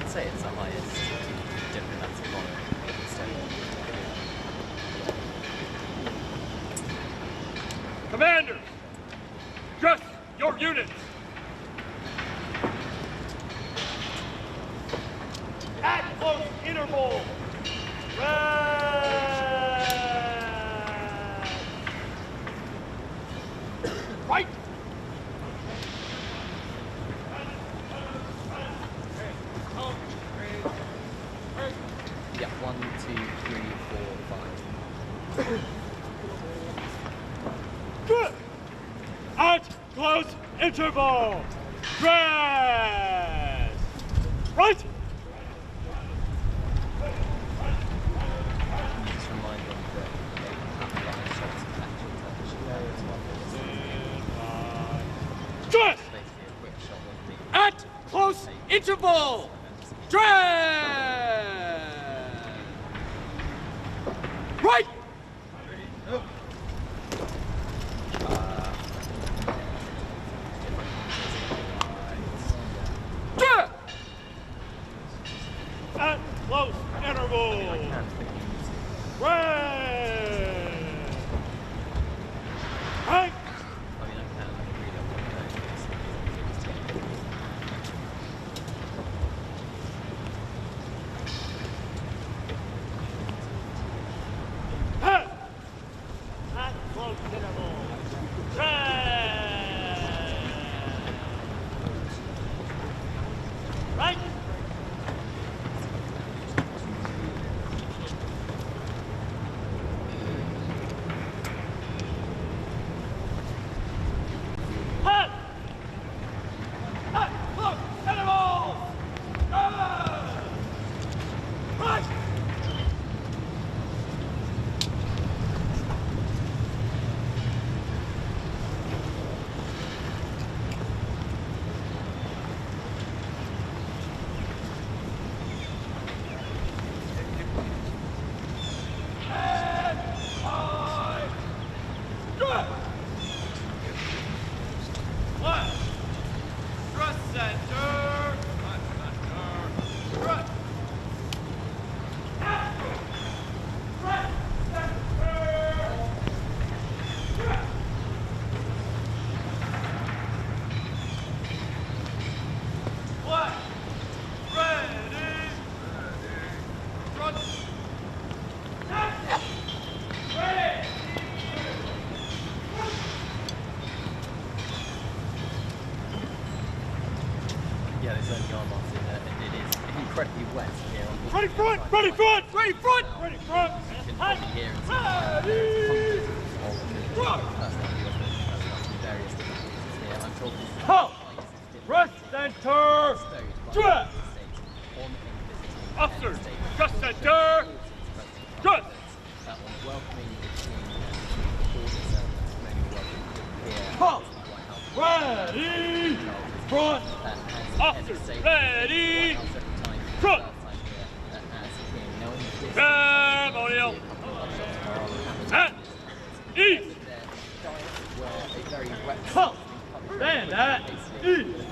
I'd say it's the highest diplomatic honor in the state. Commanders, dress your units. At close interval. Right. Yeah, 1, 2, 3, 4, 5. Good. At close interval. Dress. Right. Just remind them that they have live shots of actual television as well. Dress. Basically a quick shot of me. At close interval. Dress. Right. Dress. At close interval. Right. Right. At close interval. Right. At close interval. Right. Yeah, there's only arm off in there, and it is incredibly wet here on the Ready front! Ready front! Ready front! Ready front! You can probably hear and see hundreds of personality of it, various different pieces here. I'm talking Halt! Dress center! Dress! Officers, dress center! Dress! That one welcoming the king and all the ceremonies, maybe welcoming here. Halt! Ready! Front! Officers, ready! Front! Ceremonial! At east! Halt! Stand at east!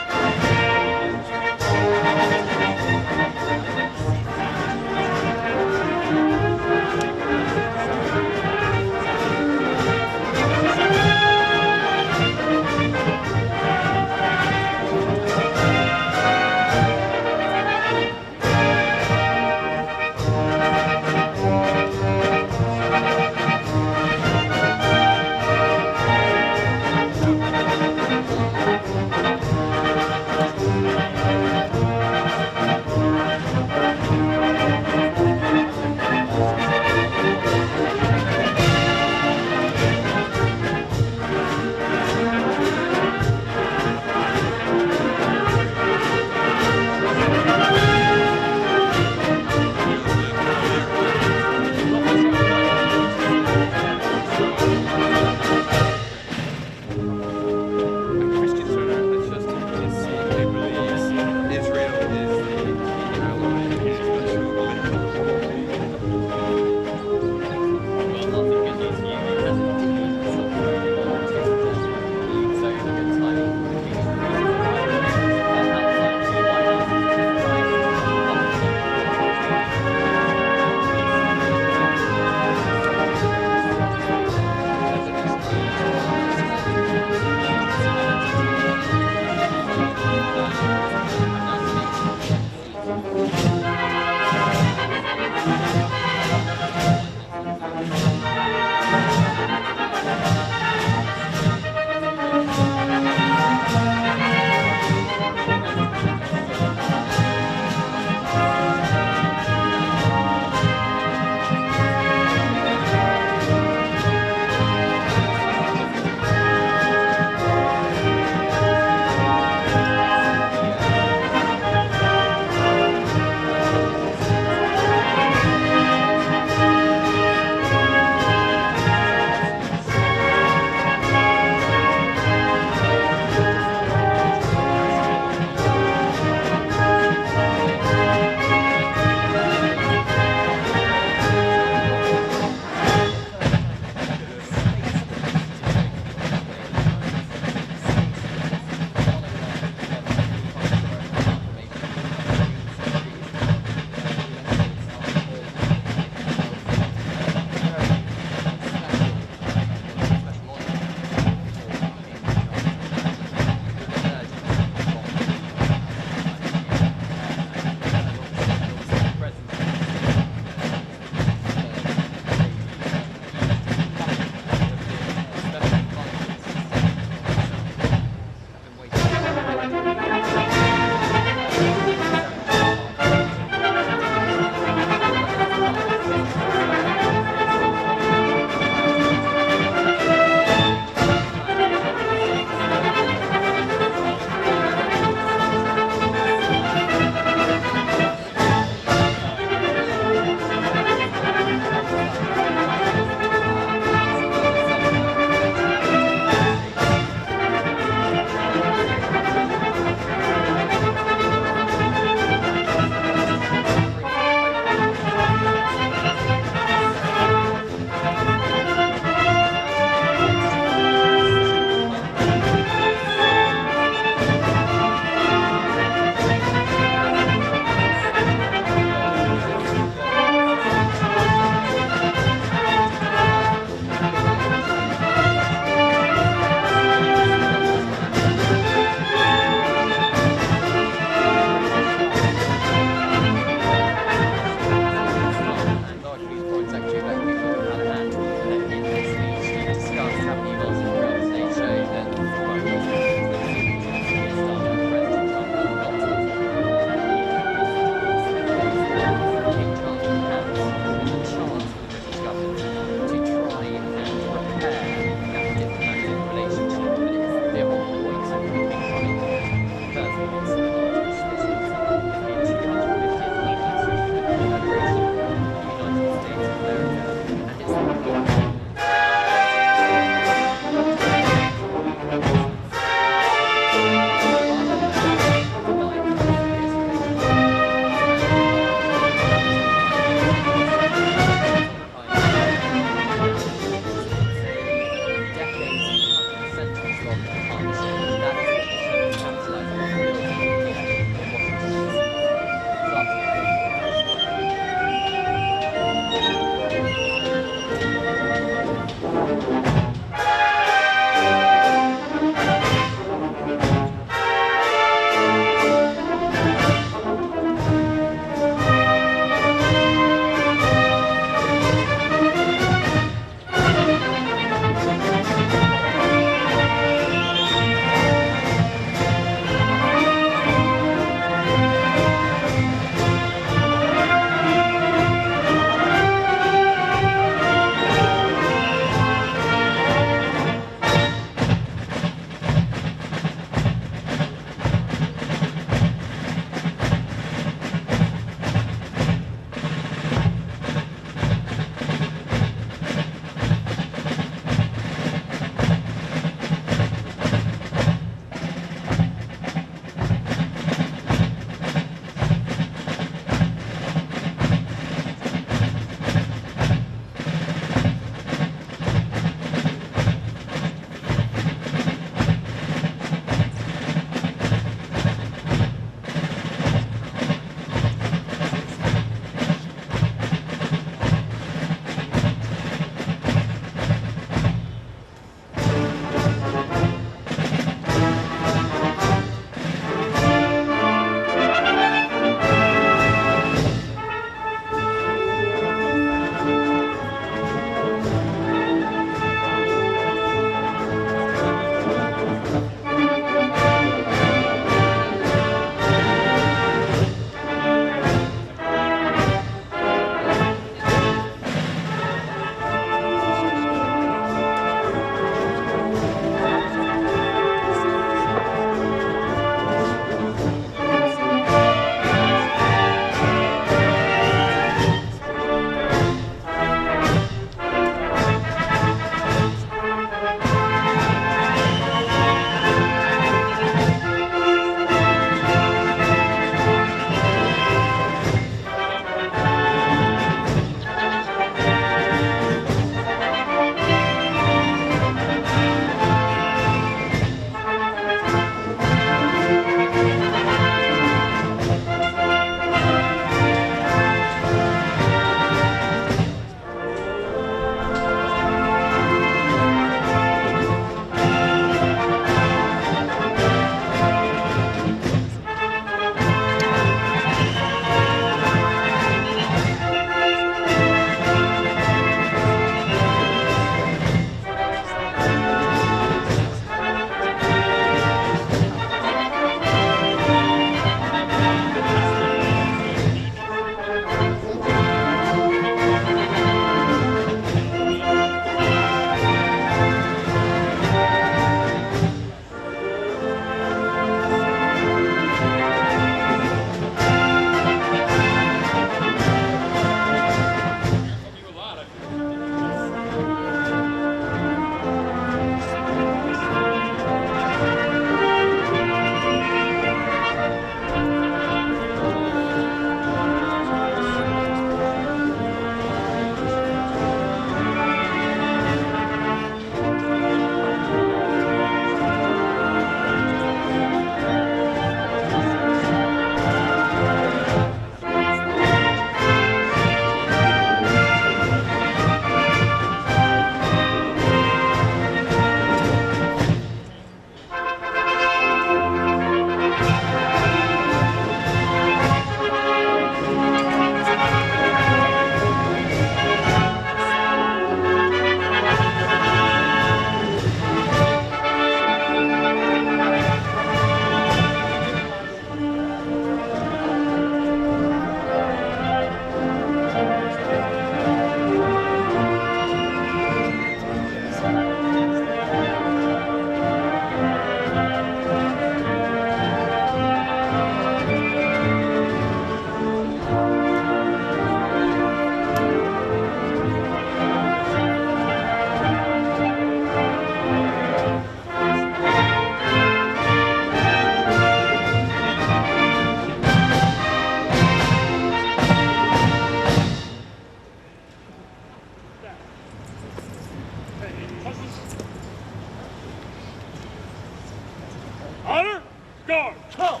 Guard. Come.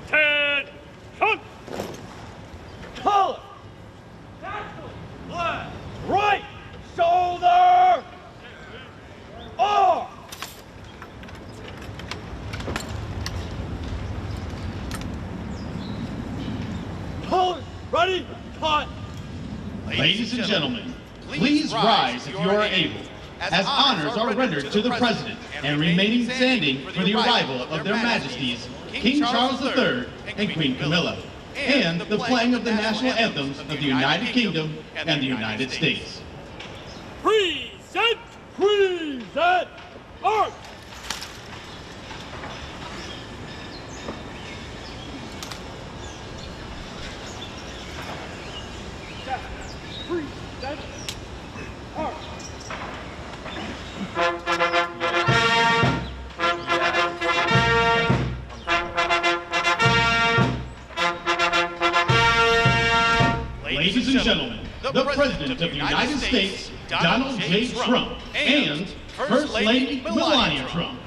Attention. Collar. Left. Right. Shoulder. Arm. Collar. Ready. Cut. Ladies and gentlemen, please rise if you are able, as honors are rendered to the President and remaining standing for the arrival of their Majesties, King Charles III and Queen Camilla, and the playing of the national anthems of the United Kingdom and the United States. Present. Present. Arm. Present. Arm. Ladies and gentlemen, the President of the United States, Donald J. Trump, and First Lady Melania Trump.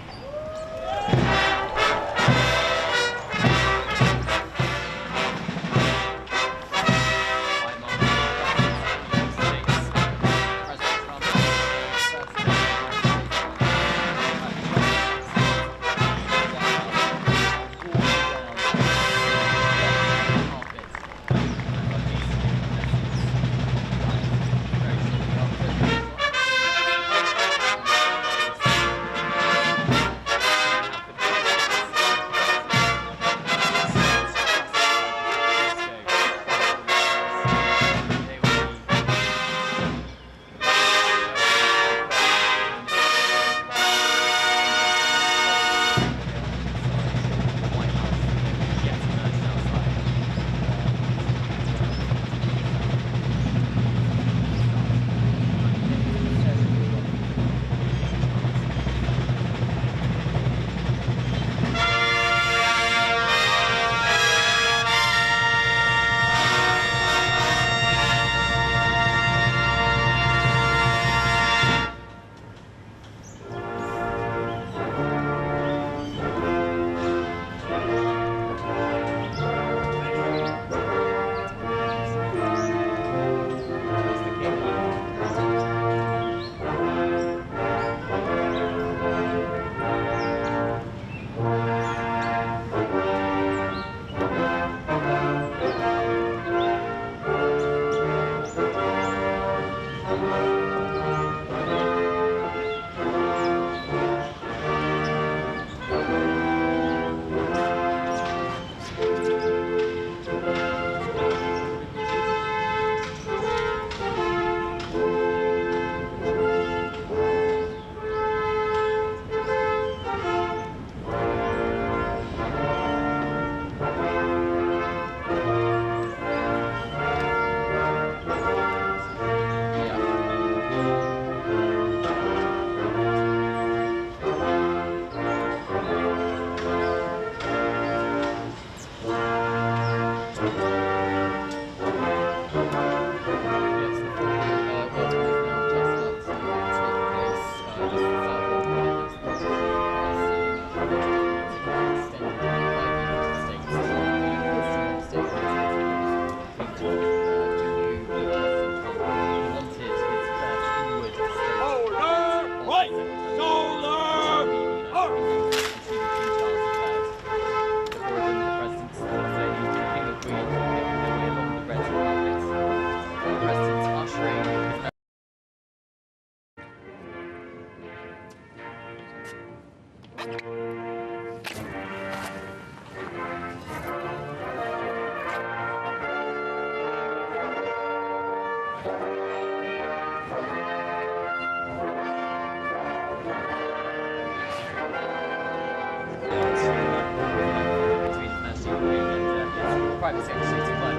private sector to quite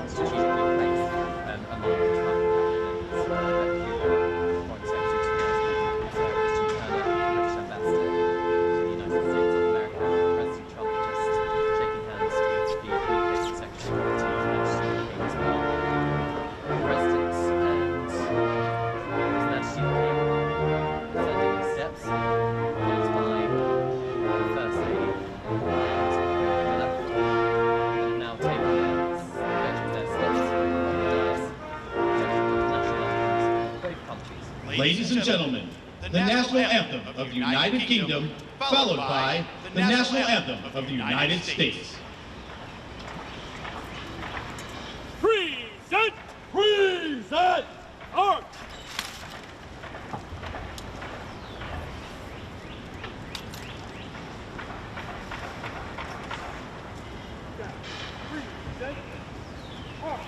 strategically placed among the Trump cabinet members, foreign secretary to Christian British ambassador to the United States of America, President Trump just shaking hands with the communications secretary to International King as well. The President and His Majesty the King descending the steps, followed by Ladies and gentlemen, the national anthem of the United Kingdom, followed by the national anthem of the United States. Present! Present! Arms! Present! Arms!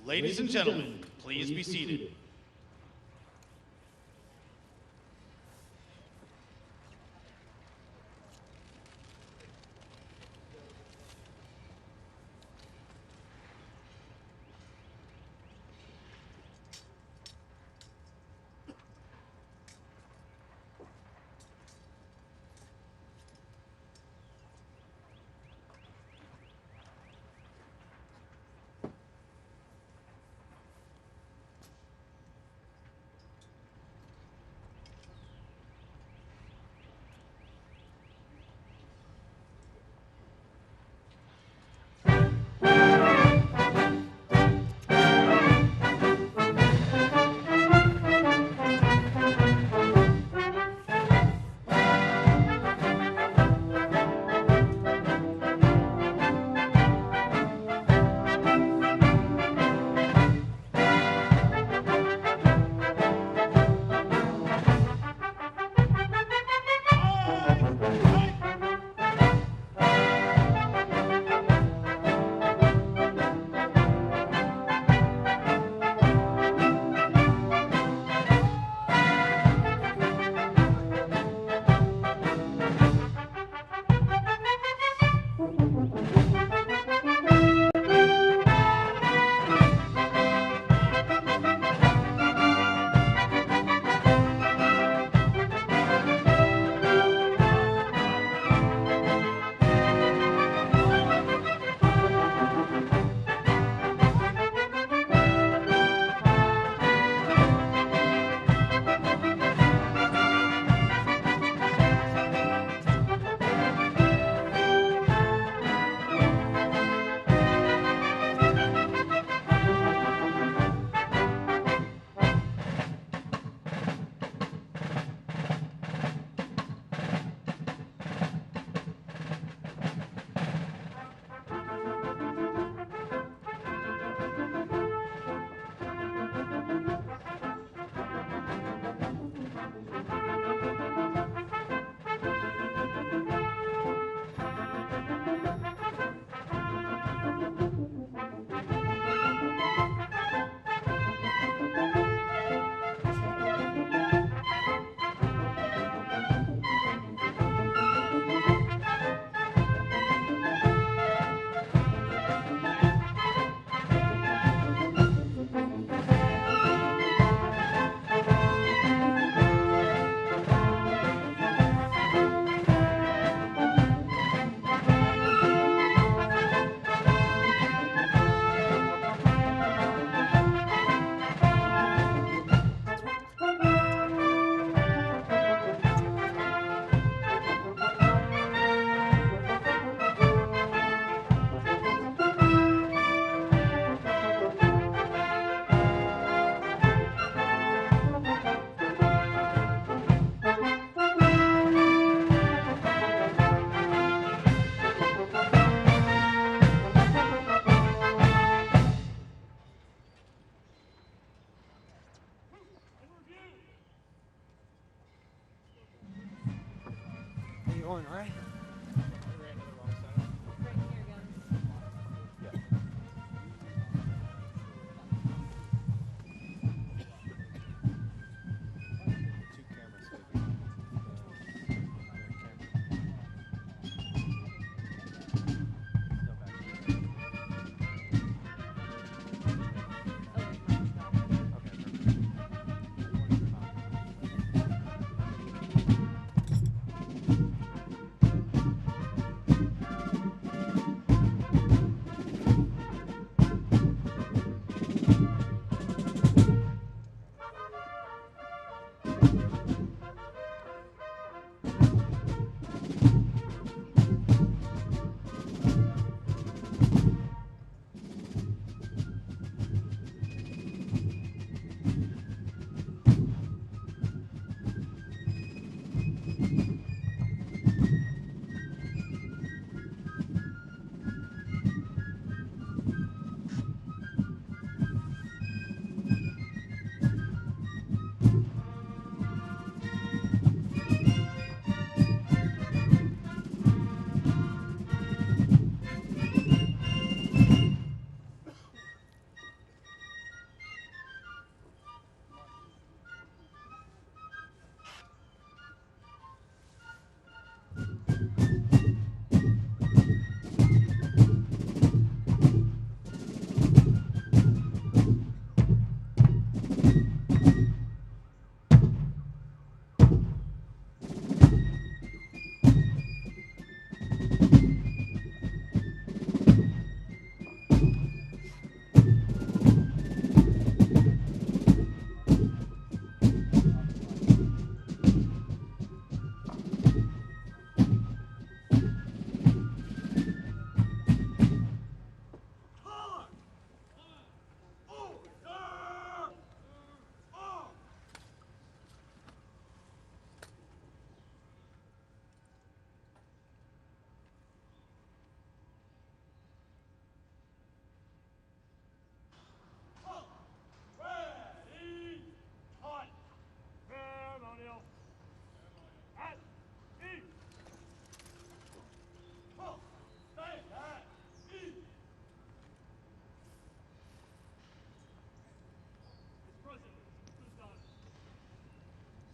Ladies and gentlemen, please be seated. doing, all right?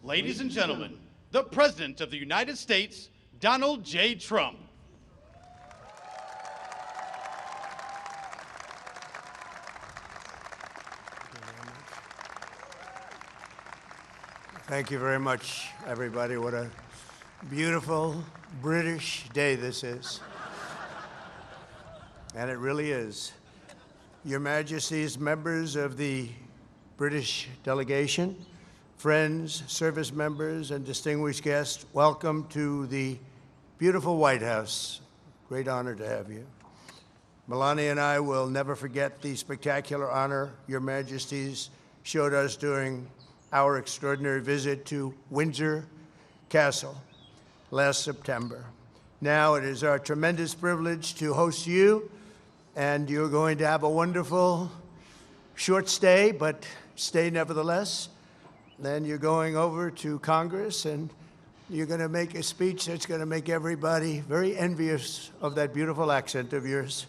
Ladies and gentlemen, the President of the United States, Donald J. Trump. Thank you very much, everybody. What a beautiful British day this is. And it really is. Your Majesties, members of the British delegation, friends, service members, and distinguished guests, welcome to the beautiful White House. Great honor to have you. Melania and I will never forget the spectacular honor Your Majesties showed us during our extraordinary visit to Windsor Castle last September. Now it is our tremendous privilege to host you, and you're going to have a wonderful short stay, but stay nevertheless. Then you're going over to Congress, and you're going to make a speech that's going to make everybody very envious of that beautiful accent of yours.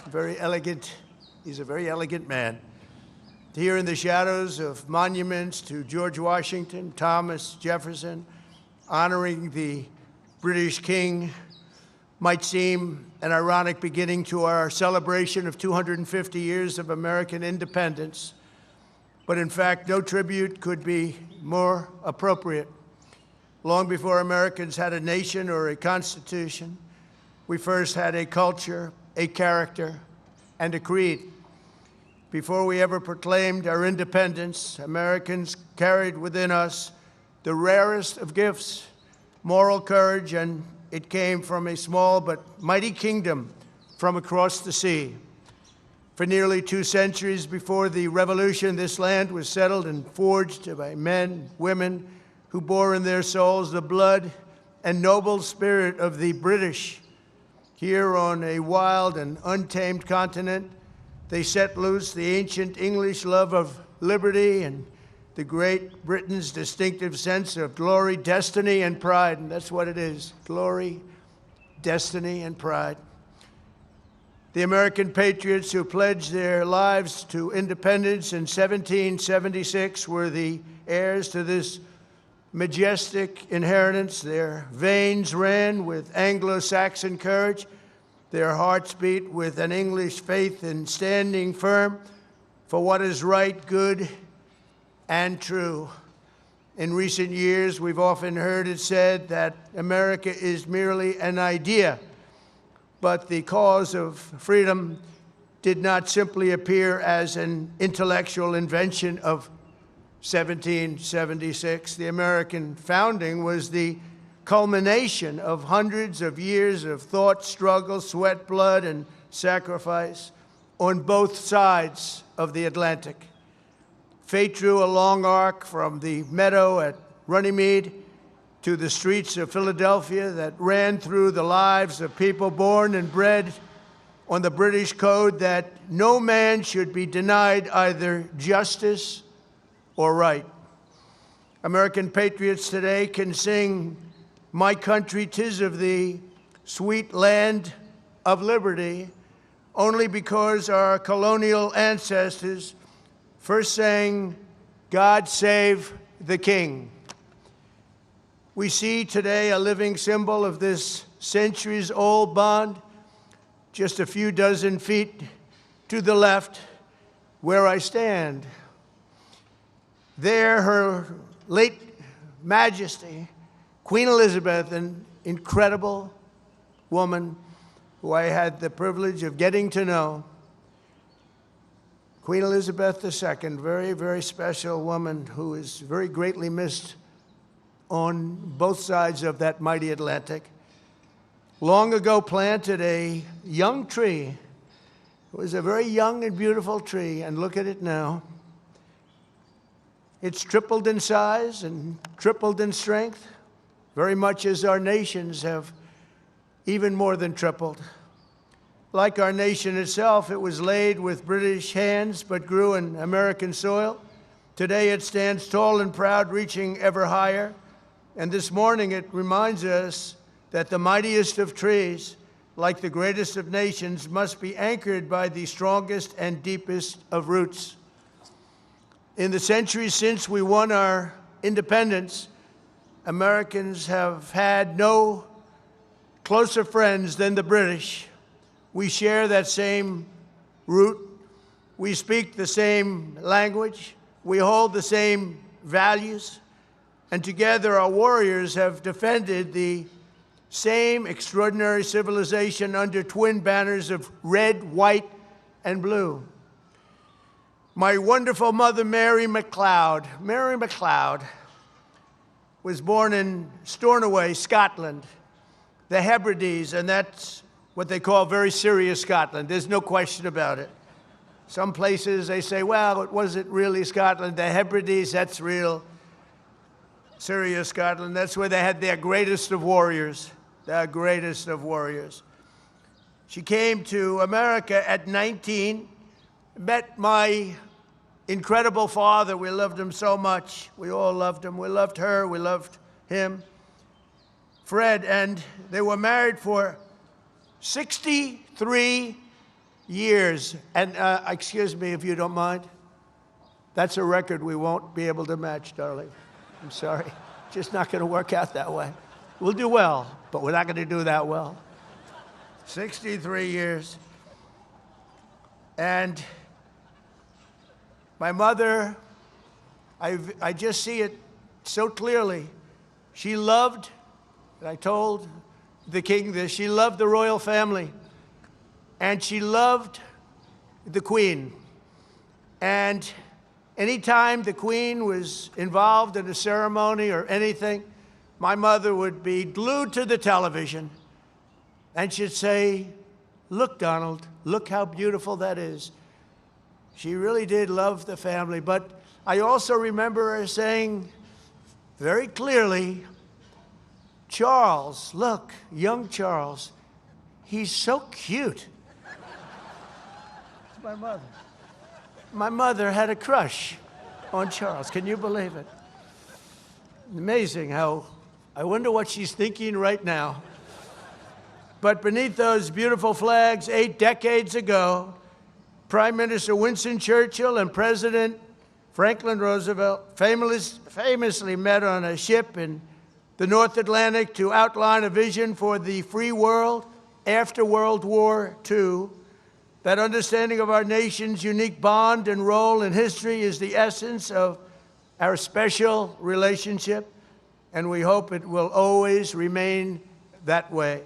Very elegant. He's a very elegant man. Here in the shadows of monuments to George Washington, Thomas Jefferson, honoring the British King might seem an ironic beginning to our celebration of 250 years of American independence. But in fact, no tribute could be more appropriate. Long before Americans had a nation or a constitution, we first had a culture, a character, and a creed. Before we ever proclaimed our independence, Americans carried within us the rarest of gifts, moral courage, and it came from a small but mighty kingdom from across the sea. For nearly 2 centuries before the Revolution, this land was settled and forged by men, women, who bore in their souls the blood and noble spirit of the British. Here on a wild and untamed continent, they set loose the ancient English love of liberty and the Great Britain's distinctive sense of glory, destiny, and pride. And that's what it is, glory, destiny, and pride. The American patriots who pledged their lives to independence in 1776 were the heirs to this majestic inheritance. Their veins ran with Anglo-Saxon courage. Their hearts beat with an English faith in standing firm for what is right, good, and true. In recent years, we've often heard it said that America is merely an idea, but the cause of freedom did not simply appear as an intellectual invention of 1776. The American founding was the culmination of hundreds of years of thought, struggle, sweat, blood, and sacrifice on both sides of the Atlantic. Fate drew a long arc from the meadow at Runnymede to the streets of Philadelphia that ran through the lives of people born and bred on the British code that no man should be denied either justice or right. American patriots today can sing, "My country, 'tis of thee, sweet land of liberty," only because our colonial ancestors first sang, "God save the King." We see today a living symbol of this centuries-old bond, just a few dozen feet to the left where I stand. There, Her late Majesty, Queen Elizabeth, an incredible woman who I had the privilege of getting to know. Queen Elizabeth II, very, very special woman who is very greatly missed on both sides of that mighty Atlantic. Long ago planted a young tree. It was a very young and beautiful tree, and look at it now. It's tripled in size and tripled in strength, very much as our nations have even more than tripled. Like our nation itself, it was laid with British hands but grew in American soil. Today it stands tall and proud, reaching ever higher. And this morning it reminds us that the mightiest of trees, like the greatest of nations, must be anchored by the strongest and deepest of roots. In the centuries since we won our independence, Americans have had no closer friends than the British. We share that same root. We speak the same language. We hold the same values. And together our warriors have defended the same extraordinary civilization under twin banners of red, white, and blue. My wonderful mother, Mary MacLeod, was born in Stornoway, Scotland, the Hebrides, and that's what they call very serious Scotland. There's no question about it. Some places they say, well, it wasn't really Scotland. The Hebrides, that's real serious Scotland. That's where they had their greatest of warriors, their greatest of warriors. She came to America at 19, met my incredible father. We loved him so much. We all loved him. We loved her. We loved him, Fred, and they were married for 63 years. And excuse me if you don't mind. That's a record we won't be able to match, darling. I'm sorry. Just not going to work out that way. We'll do well, but we're not going to do that well. 63 years. And my mother, I just see it so clearly. She loved, and I told the king this, she loved the royal family, and she loved the queen. And anytime the queen was involved in a ceremony or anything, my mother would be glued to the television, and she'd say, "Look, Donald, look how beautiful that is." She really did love the family, but I also remember her saying very clearly, "Charles, look, young Charles, he's so cute." It's my mother. My mother had a crush on Charles. Can you believe it? Amazing how, I wonder what she's thinking right now. But beneath those beautiful flags, 8 decades ago, Prime Minister Winston Churchill and President Franklin Roosevelt famously met on a ship in the North Atlantic to outline a vision for the free world after World War II. That understanding of our nation's unique bond and role in history is the essence of our special relationship, and we hope it will always remain that way.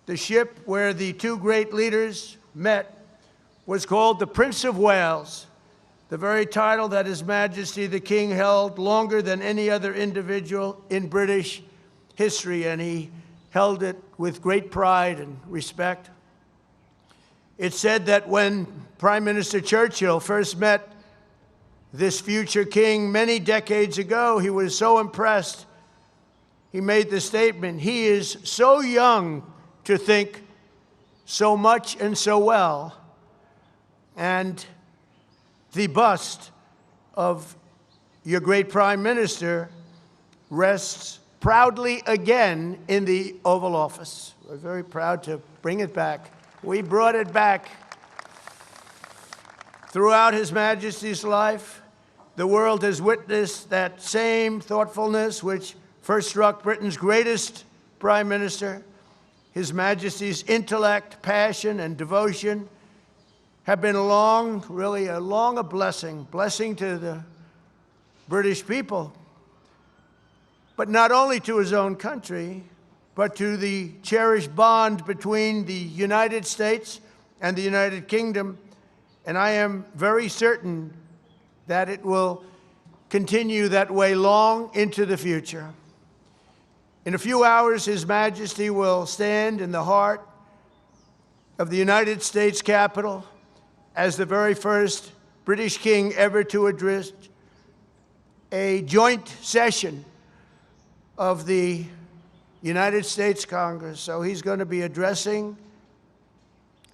The ship where the two great leaders met was called the Prince of Wales, the very title that His Majesty the King held longer than any other individual in British history, and he held it with great pride and respect. It's said that when Prime Minister Churchill first met this future king many decades ago, he was so impressed, he made the statement, "He is so young to think so much and so well." And the bust of your great Prime Minister rests proudly again in the Oval Office. We're very proud to bring it back. We brought it back. Throughout His Majesty's life, the world has witnessed that same thoughtfulness which first struck Britain's greatest Prime Minister. His Majesty's intellect, passion, and devotion have been really a blessing to the British people, but not only to his own country, but to the cherished bond between the United States and the United Kingdom. And I am very certain that it will continue that way long into the future. In a few hours, His Majesty will stand in the heart of the United States Capitol as the very first British king ever to address a joint session of the United States Congress. So he's going to be addressing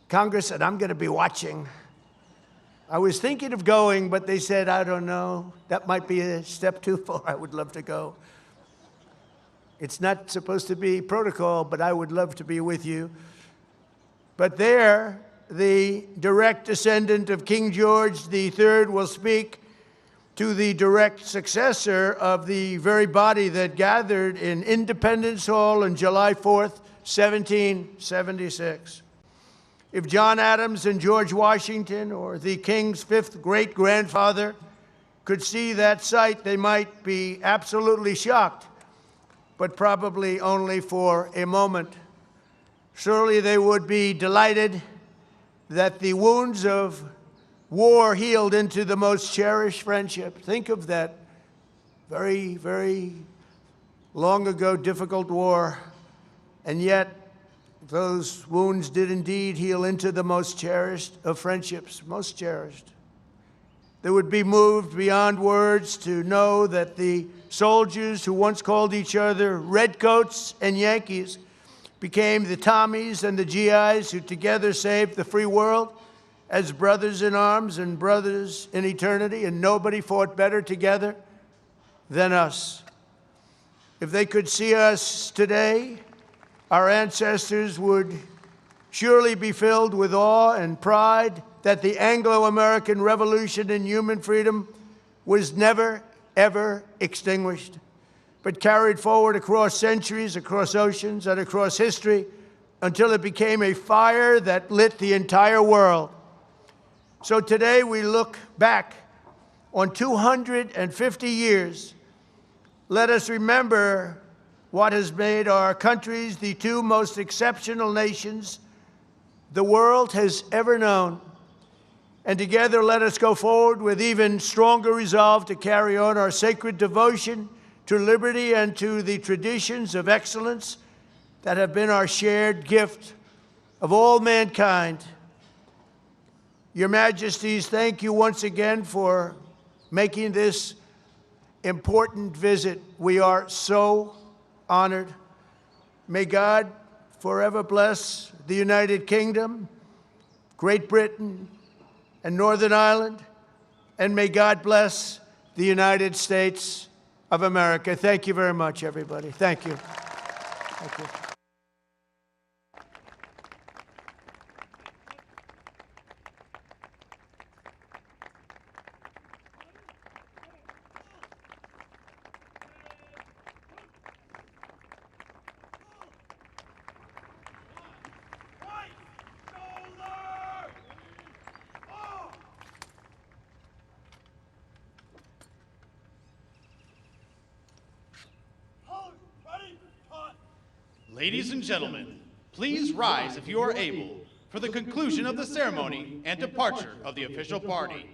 Congress, and I'm going to be watching. I was thinking of going, but they said, I don't know, that might be a step too far. I would love to go. It's not supposed to be protocol, but I would love to be with you. But there, the direct descendant of King George III will speak to the direct successor of the very body that gathered in Independence Hall on July 4th, 1776. If John Adams and George Washington, or the King's fifth great-grandfather, could see that sight, they might be absolutely shocked, but probably only for a moment. Surely they would be delighted that the wounds of war healed into the most cherished friendship. Think of that very, very long ago difficult war, and yet those wounds did indeed heal into the most cherished of friendships, most cherished. They would be moved beyond words to know that the soldiers who once called each other Redcoats and Yankees became the Tommies and the GIs who together saved the free world as brothers in arms and brothers in eternity, and nobody fought better together than us. If they could see us today, our ancestors would surely be filled with awe and pride that the Anglo-American Revolution in human freedom was never, ever extinguished, but carried forward across centuries, across oceans, and across history until it became a fire that lit the entire world. So today we look back on 250 years. Let us remember what has made our countries the two most exceptional nations the world has ever known. And together let us go forward with even stronger resolve to carry on our sacred devotion to liberty and to the traditions of excellence that have been our shared gift of all mankind. Your Majesties, thank you once again for making this important visit. We are so honored. May God forever bless the United Kingdom, Great Britain, and Northern Ireland, and may God bless the United States of America. Thank you very much, everybody. Thank you. Thank you. Ladies and gentlemen, please rise if you are able for the conclusion of the ceremony and departure of the official party.